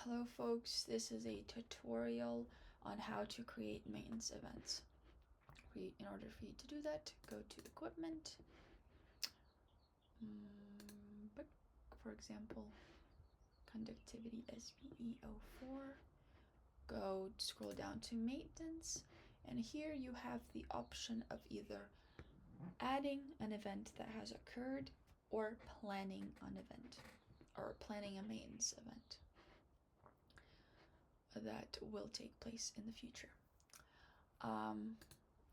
Hello folks, this is a tutorial on how to create maintenance events. In order for you to do that, go to equipment, but for example, conductivity SBE04, scroll down to maintenance, and here you have the option of either adding an event that has occurred or planning an event, or planning a maintenance event that will take place in the future.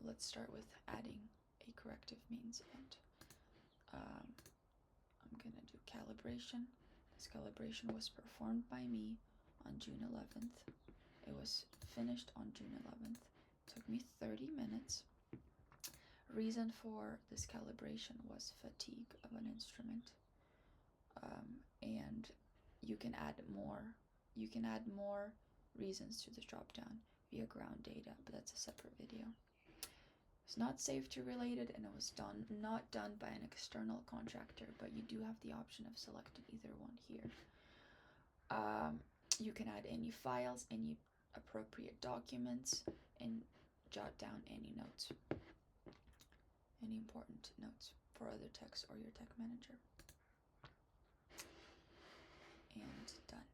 Let's start with adding a corrective maintenance event. I'm gonna do calibration. This calibration was performed by me on June 11th. It was finished on June 11th. It took me 30 minutes. Reason for this calibration was fatigue of an instrument. And you can add more reasons to this drop down via ground data, but that's a separate video. It's not safety related, and it was not done by an external contractor, but you do have the option of selecting either one here. You can add any files, any appropriate documents, and jot down any notes, any important notes for other techs or your tech manager. And done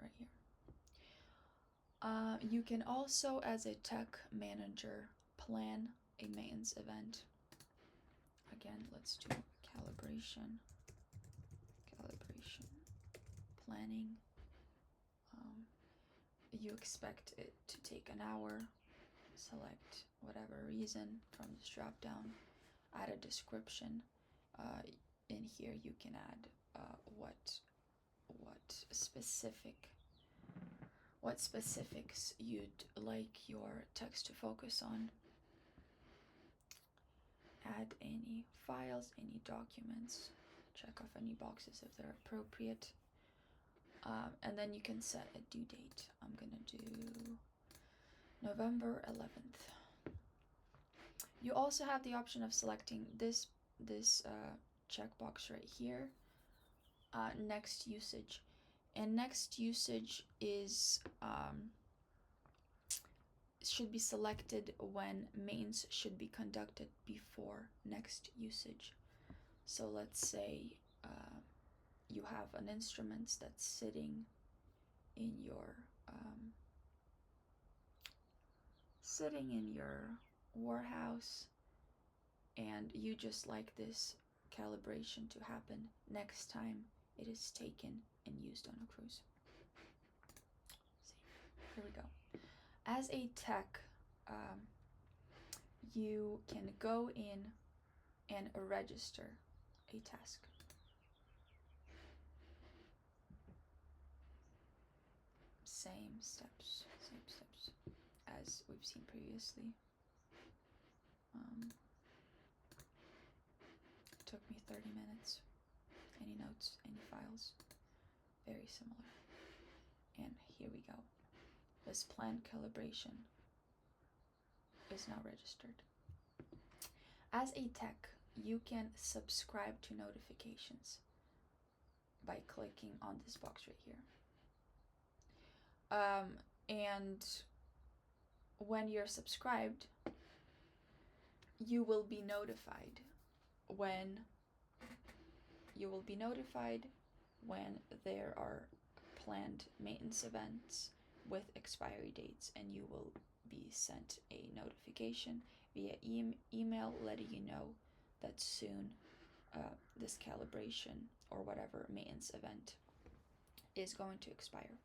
right here. You can also, as a tech manager, plan a maintenance event. Again, let's do calibration, planning. You expect it to take an hour. Select whatever reason from this drop down. Add a description. In here you can add what specifics you'd like your text to focus on. Add any files, any documents, check off any boxes if they're appropriate, and then you can set a due date. I'm gonna do November 11th. You also have the option of selecting this checkbox right here, next usage. And next usage is should be selected when maintenance should be conducted before next usage. So let's say you have an instrument that's sitting in your warehouse, and you just like this calibration to happen next time it is taken and used on a cruise. See, here we go. As a tech, you can go in and register a task. Same steps as we've seen previously. It took me 30 minutes. Any notes, any files, very similar. And here we go. This planned calibration is now registered. As a tech, you can subscribe to notifications by clicking on this box right here. And when you're subscribed, you will be notified when there are planned maintenance events with expiry dates, and you will be sent a notification via email letting you know that soon this calibration or whatever maintenance event is going to expire.